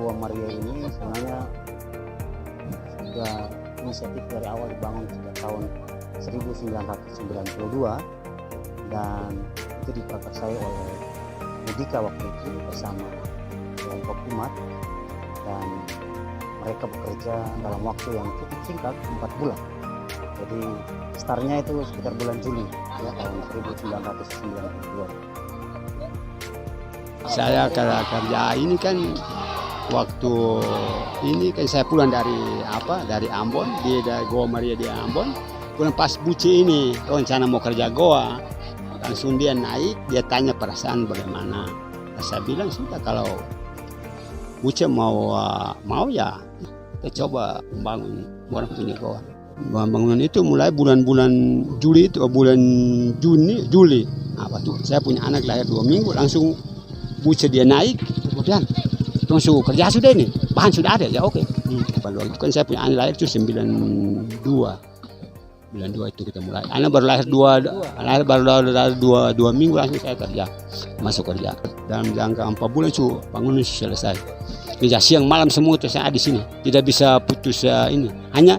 Gua Maria ini sebenarnya sudah inisiatif dari awal dibangun sejak tahun 1992 dan itu diprakarsai oleh Medika waktu itu bersama kelompok umat, dan mereka bekerja dalam waktu yang cukup singkat, 4 bulan. Jadi startnya itu sekitar bulan Juli ya, tahun 1992. Saya kerja ini kan waktu ini kan saya pulang dari Ambon, dari Goa Maria di Ambon. Pulang pas Buce ini rencana mau kerja Goa, langsung dia naik, dia tanya perasaan bagaimana. Saya bilang sudah, kalau Buce mau ya kita coba bangun orang punya Goa. Bangunan itu mulai bulan-bulan Juli itu, bulan Juli. Apa tuh? Saya punya anak lahir 2 minggu, langsung Buce dia naik, kemudian langsung kerja sudah ini, bahan sudah ada ya, oke. Pada waktu itu kan saya punya anak lahir itu 92 itu kita mulai. Anak baru lahir dua minggu langsung saya kerja, masuk kerja. Dalam jangka 4 bulan itu bangunan selesai. Kerja siang malam semua itu saya di sini, tidak bisa putus ini. Hanya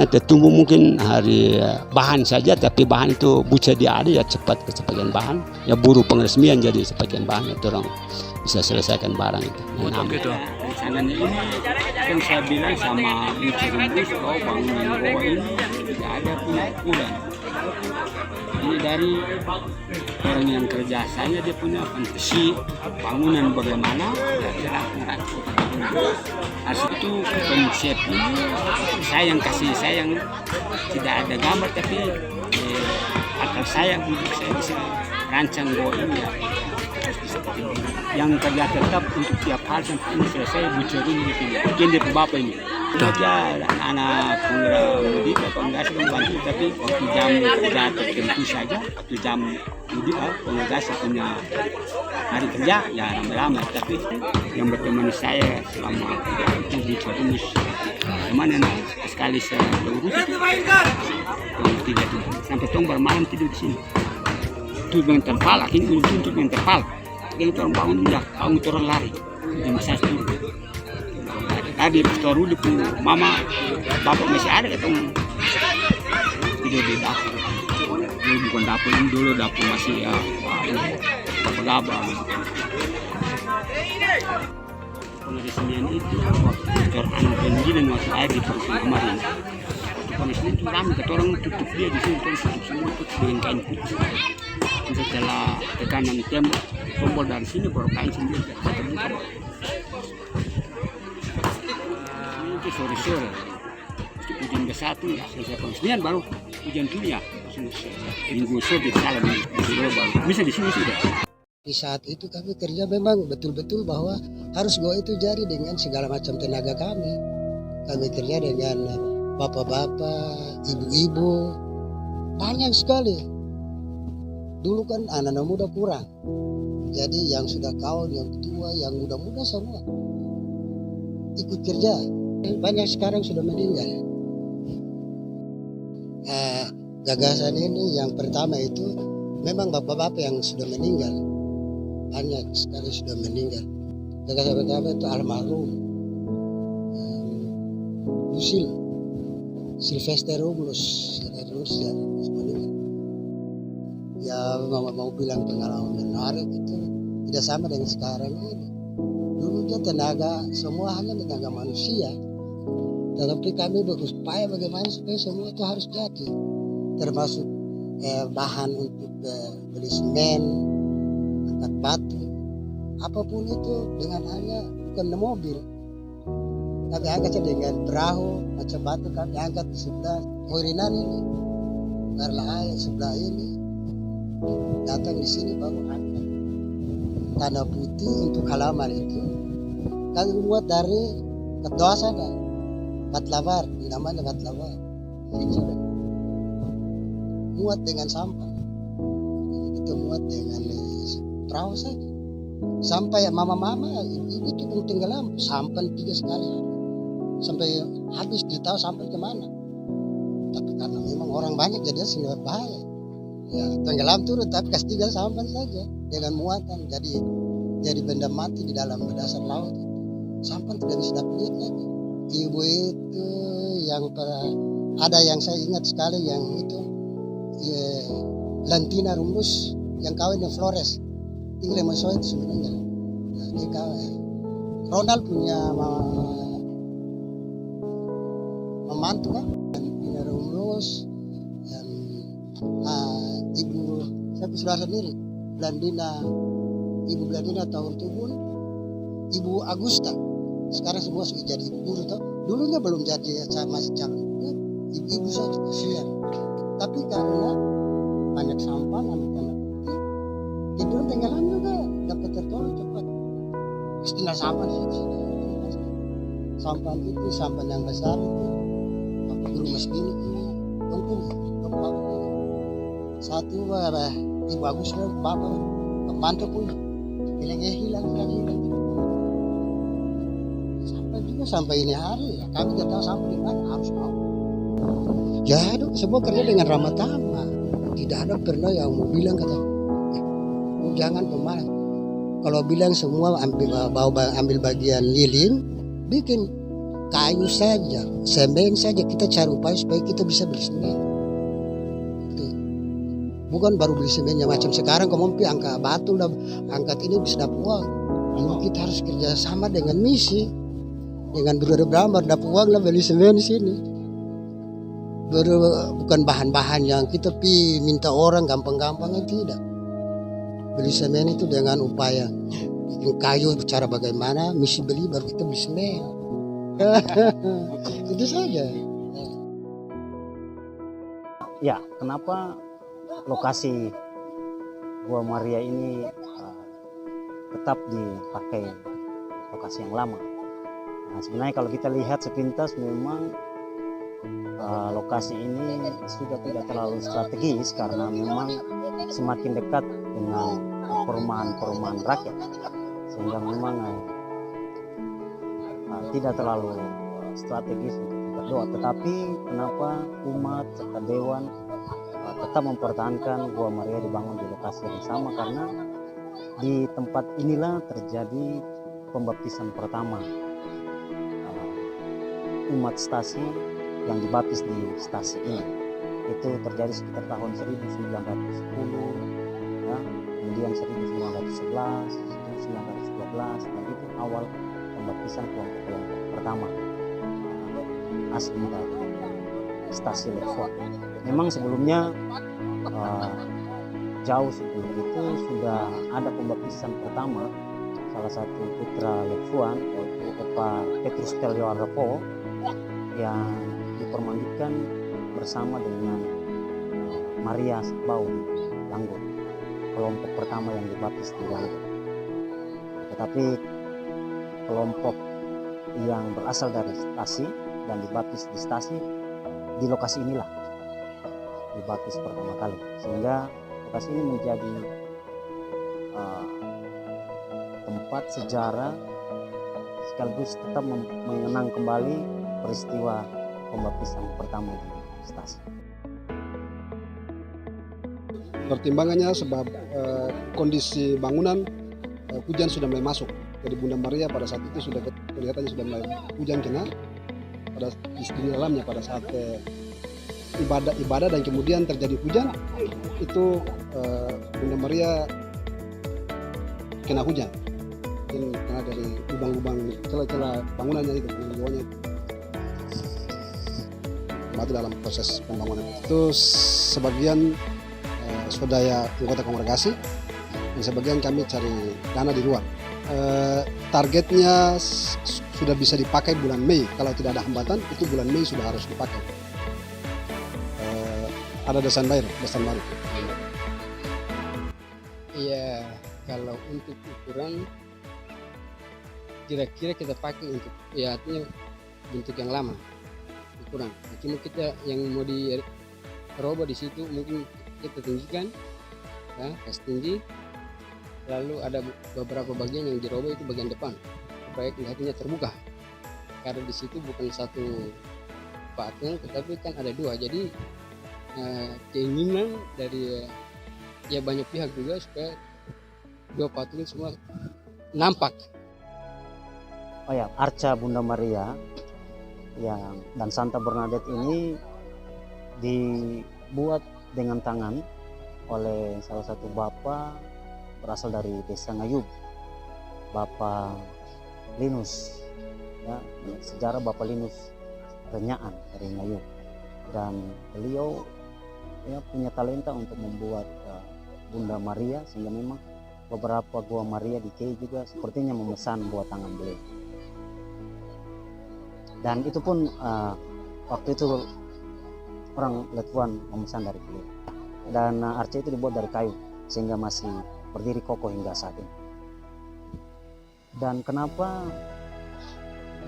tertunggu mungkin hari bahan saja, tapi bahan itu Buce dia ada ya, cepat kecepatan bahan ya, buru penresmian jadi sebagian bahan itu orang bisa selesaikan barang itu. Gitu. Rencananya ini kan saya bilang sama Buce Rumbus, oh bangunan Goa ini tidak ada punya. Ini dari orang yang kerja saya, dia punya fantasi bangunan bagaimana ya dilakukan. Asli itu konsep ini saya yang tidak ada gambar, tapi akal saya bisa rancang Goa ini ya. Yang kerja tetap untuk tiap hal sampai ini selesai Buce Rumbus ini. Mungkin dia bapak ini. Kerja anak pengira mudik atau enggak sih membantu, tapi waktu jam kerja tertentu saja, waktu jam mudik pengira punya hari kerja ya lama-lama, tapi yang berteman saya selama kerja itu Buce Rumbus. Kemana sekali saya urus tidak tuh sampai tongbar malam tidur di sini. Itu dengan terpal, akhirnya untuk dengan terpal. Kita orang bangun udah, bangun turun lari di masa itu. Tadi baru di mama bapak masih ada, ketemu tidur di dapur. Dulu bukan dapur ini, dulu dapur masih ya dapur. Kalau di sini itu waktu coran penjilan waktu air di persen kemarin. Kalau di sini itu ramai, kata orang tutup dia di sini, tutup semua dengan kain putih. Setelah tekanan tembok tombol dari sini baru kain sendiri terbuka. Itu sore-sore hujan ke-1 ya selesai peresmian, baru hujan dunia minggu sore di salah baru bisa di sini sudah. Di saat itu kami kerja memang betul-betul bahwa harus Goa itu jadi dengan segala macam tenaga kami. Kami kerja dengan bapak-bapak, ibu-ibu, banyak sekali. Dulu kan anak-anak muda kurang, jadi yang sudah kawan, yang tua, yang muda-muda semua ikut kerja. Banyak sekarang sudah meninggal. Gagasan ini yang pertama itu memang bapak-bapak yang sudah meninggal, banyak sekali sudah meninggal. Gagasan pertama itu almarhum Busil Silvester Rumbus meninggal. Ya mau bilang pengalaman menarik itu tidak sama dengan sekarang ini. Dulu dia tenaga, semua hanya tenaga manusia. Tetapi kami berupaya bagaimana supaya semua itu harus jadi. Termasuk bahan untuk beli semen, angkat batu, apapun itu dengan hanya bukan mobil. Kami angkat dengan perahu, macam batu kami angkat di sebelah Horinan ini, karena air sebelah ini. Datang di sini baru angkat tanah putih untuk halaman itu. Kami buat dari kedoa saja, batlavar, namanya batlavar. Ini sudah muat dengan sampah. Kita muat dengan perahu saja. Sampai mama-mama ibu itu pun tenggelam, sampai 3 kali. Sampai habis dia tahu sampai kemana. Tapi karena memang orang banyak jadi sangat bahaya. Ya, tenggelam turun tapi kasih tinggal sampan saja dengan muatan, jadi benda mati di dalam dasar laut. sampan tidak bisa dapat lihat lagi. Ibu itu yang ada yang saya ingat sekali yang itu ya, Lantina Rumbus yang kawin dengan Flores. Tinggal yang Masoy itu sebenarnya. Nah, dia kawin. Ronald punya memantu kan, Lantina Rumbus dan ibu saya saudara sendiri, Ibu Blandina tahun Tubun, Ibu Agusta. Sekarang semua sudah jadi ibu guru toh. Dulunya belum jadi masih calon ibu saya kasihan. Tapi karena banyak sampah anak-anak itu dulu tenggelam juga dapat tertolong cepat. Tinggal sampah di situ. Sampah itu sampah yang besar itu Bapak Guru Mas Bini untung Bapak satu Ibu Agusta Bapak pembantu pun hilang sampai ini hari ya, kami tidak tahu sampai di mana harus mau. Ya itu semua kerja dengan ramah tamah. Tidak ada pernah yang mau bilang kata, jangan pemalas. Kalau bilang semua ambil bagian lilin, bikin kayu saja, semen saja, kita cari upaya supaya kita bisa beli semen. Bukan baru beli semennya macam sekarang kamu angkat batu lah, angkat ini bisa dapat uang. Kita harus kerja sama dengan misi. Dengan beramar dapat uang lah beli semen di sini. Bukan bahan-bahan yang kita minta orang gampang-gampang tidak. Beli semen itu dengan upaya bikin kayu cara bagaimana misi beli baru kita beli semen. Itu saja. Ya, kenapa lokasi Gua Maria ini tetap dipakai lokasi yang lama? Nah, sebenarnya kalau kita lihat sepintas memang lokasi ini sudah tidak terlalu strategis karena memang semakin dekat dengan perumahan-perumahan rakyat, sehingga memang tidak terlalu strategis untuk berdoa. Tetapi kenapa umat serta dewan tetap mempertahankan Gua Maria dibangun di lokasi yang sama? Karena di tempat inilah terjadi pembaptisan pertama umat Stasi yang dibaptis di Stasi ini. Itu terjadi sekitar tahun 1910 ya, kemudian 1911, 1912, dan itu awal pembaptisan kelompok-kelompok pertama asli dari Stasi Leksuan. Memang sebelumnya jauh sebelum itu sudah ada pembaptisan pertama salah satu putra Leksuan, yaitu Bapak Petrus Telio Ardapo, yang dipermandikan bersama dengan Maria Sakbau di Langgur, kelompok pertama yang dibaptis di Langgur. Tetapi kelompok yang berasal dari Stasi dan dibaptis di Stasi di lokasi inilah dibaptis pertama kali, sehingga lokasi ini menjadi tempat sejarah sekaligus tetap mengenang kembali peristiwa pembaptisan pertama di Stasi. Pertimbangannya sebab kondisi bangunan hujan sudah mulai masuk. Jadi Bunda Maria pada saat itu sudah kelihatannya sudah mulai hujan kena pada di dalamnya pada saat ibadah dan kemudian terjadi hujan itu Bunda Maria kena hujan. Karena dari lubang-lubang celah-celah bangunannya itu bawahnya membantu dalam proses pembangunan. Itu sebagian swadaya anggota kongregasi dan sebagian kami cari dana di luar. Targetnya sudah bisa dipakai bulan Mei. Kalau tidak ada hambatan itu bulan Mei sudah harus dipakai. Ada desain baru. Iya, kalau untuk ukuran kira-kira kita pakai untuk ya artinya bentuk yang lama ukuran. Cuma kita yang mau dirubah di situ mungkin kita tinggikan, ya, kasih tinggi. Lalu ada beberapa bagian yang dirubah itu bagian depan supaya kelihatannya terbuka. Karena di situ bukan satu patung, tetapi kan ada dua. Jadi keinginan dari ya banyak pihak juga supaya dua patung semua nampak. Arca Bunda Maria dan Santa Bernadette ini dibuat dengan tangan oleh salah satu bapak berasal dari desa Ngayub, Bapak Linus, sejarah Bapak Linus Renyaan dari Ngayub, dan beliau punya talenta untuk membuat Bunda Maria, sehingga memang beberapa gua Maria di Kei juga sepertinya memesan buat tangan beliau. Dan itu pun waktu itu orang Letuan memesan dari beliau. Dan arca itu dibuat dari kayu sehingga masih berdiri kokoh hingga saat ini. Dan kenapa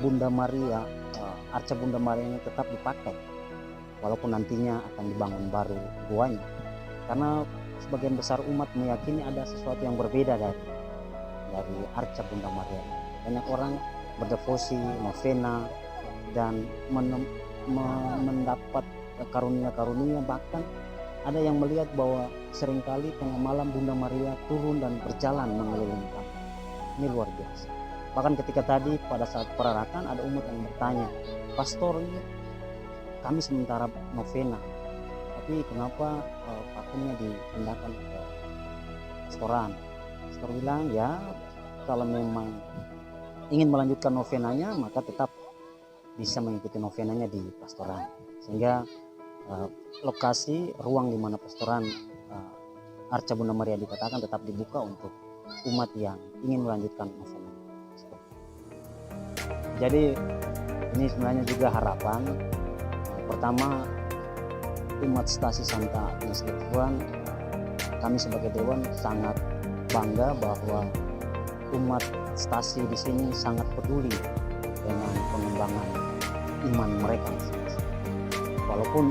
Bunda Maria, arca Bunda Maria ini tetap dipakai walaupun nantinya akan dibangun baru guanya? Karena sebagian besar umat meyakini ada sesuatu yang berbeda dari arca Bunda Maria. Banyak orang berdevosi, novena, dan mendapat karunia-karunia, bahkan ada yang melihat bahwa seringkali tengah malam Bunda Maria turun dan berjalan mengelilingi kampung. Ini luar biasa. Bahkan ketika tadi pada saat perarakan ada umat yang bertanya, "Pastor, ini kami sementara novena, tapi kenapa pakainya dipindahkan ke restoran?" Pastor bilang, ya kalau memang ingin melanjutkan novenanya maka tetap bisa mengikuti novenanya di pastoran, sehingga lokasi ruang di mana pastoran Arca Bunda Maria dikatakan tetap dibuka untuk umat yang ingin melanjutkan novena. Jadi ini sebenarnya juga harapan. Pertama, umat Stasi Santa Agnes Letuan, kami sebagai Dewan sangat bangga bahwa umat Stasi di sini sangat peduli dengan pengembangan iman mereka masing-masing. Walaupun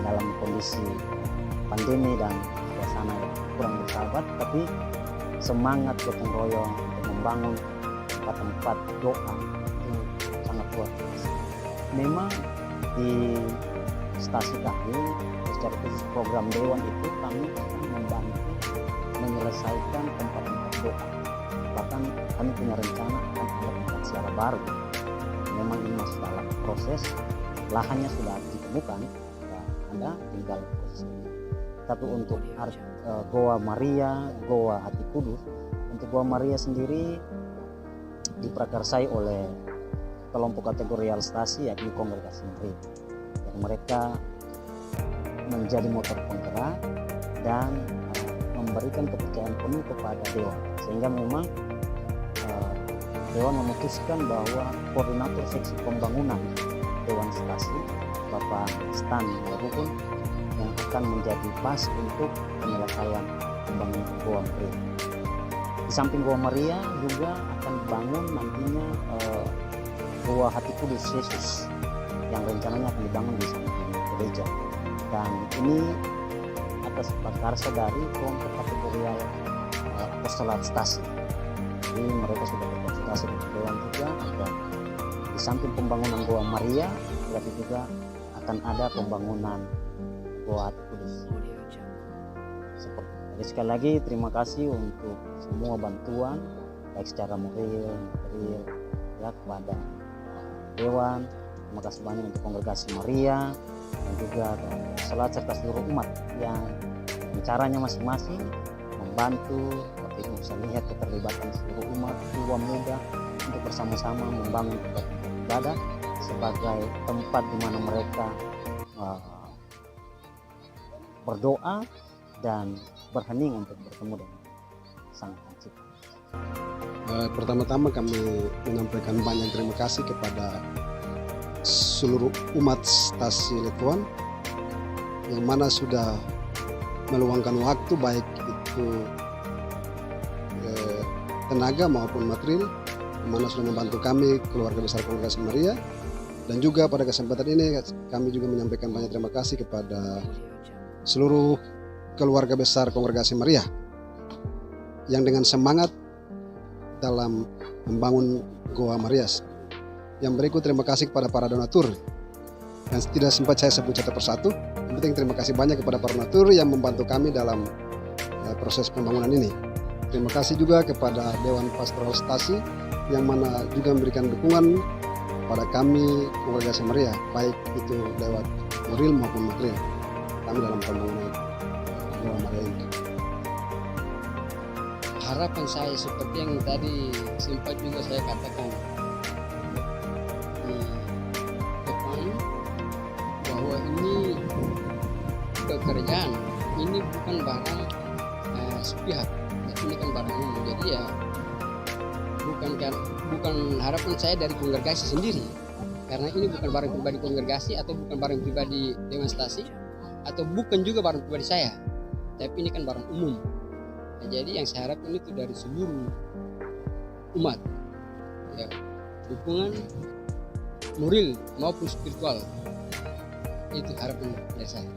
dalam kondisi pandemi dan suasana yang kurang bersahabat, tapi semangat gotong royong untuk membangun tempat-tempat doa itu sangat luar biasa. Memang di stasi kami secara khusus program Dewan itu kami akan membantu menyelesaikan tempat-tempat doa. Bahkan kami punya rencana akan ada tempat siara baru. Memang ini masih dalam proses, lahannya sudah ditemukan, ada tinggal proses ini. Tapi untuk Goa Maria, Goa Hati Kudus, untuk Goa Maria sendiri diprakarsai oleh kelompok kategorial stasi, yakni Kongregasi Maria, yang mereka menjadi motor penggerak dan memberikan kepercayaan penuh kepada Dewan, sehingga memang Dewan memutuskan bahwa koordinator seksi pembangunan Dewan Stasi, Bapak Stan Rukun, yang akan menjadi pas untuk penyelesaian pembangunan Goa Maria. Di samping Goa Maria juga akan dibangun nantinya Goa Hati Kudus Yesus yang rencananya akan dibangun di samping gereja. Dan ini atas prakarsa dari kelompok kategorial Apostolat Stasi. Jadi mereka sudah berkonsultasi dengan Dewan juga, dan di samping pembangunan Goa Maria, berarti juga akan ada pembangunan Goa Hati Kudus. Jadi sekali lagi terima kasih untuk semua bantuan, baik secara moral, material, ya, kepada Dewan. Terima kasih banyak untuk Kongregasi Maria dan juga Apostolat serta seluruh umat yang caranya masing-masing membantu. Waktu itu bisa lihat keterlibatan seluruh umat, tua muda, untuk bersama-sama membangun tempat ibadah sebagai tempat di mana mereka berdoa dan berhening untuk bertemu dengan Sang Pencipta. Pertama-tama kami menyampaikan banyak terima kasih kepada seluruh umat Stasi Letuan yang mana sudah meluangkan waktu, baik itu tenaga maupun material, yang mana sudah membantu kami, keluarga besar Kongregasi Maria. Dan juga pada kesempatan ini kami juga menyampaikan banyak terima kasih kepada seluruh keluarga besar Kongregasi Maria yang dengan semangat dalam membangun Goa Maria. Yang berikut terima kasih kepada para donatur yang tidak sempat saya sebut satu persatu. Yang penting terima kasih banyak kepada para donatur yang membantu kami dalam proses pembangunan ini. Terima kasih juga kepada Dewan Pastoral Stasi yang mana juga memberikan dukungan pada kami Kongregasi Maria, baik itu lewat moral maupun material kami dalam pembangunan Dewan Maria ini. Harapan saya seperti yang tadi sempat juga saya katakan di depan, bahwa ini pekerjaan ini bukan barang sepihak, tapi ini kan barang umum. Jadi ya bukan harapan saya dari kongregasi sendiri, karena ini bukan barang pribadi kongregasi atau bukan barang pribadi demonstrasi atau bukan juga barang pribadi saya, tapi ini kan barang umum. Nah, jadi yang saya harapkan itu dari seluruh umat, ya, dukungan moral maupun spiritual, itu harapan dari saya.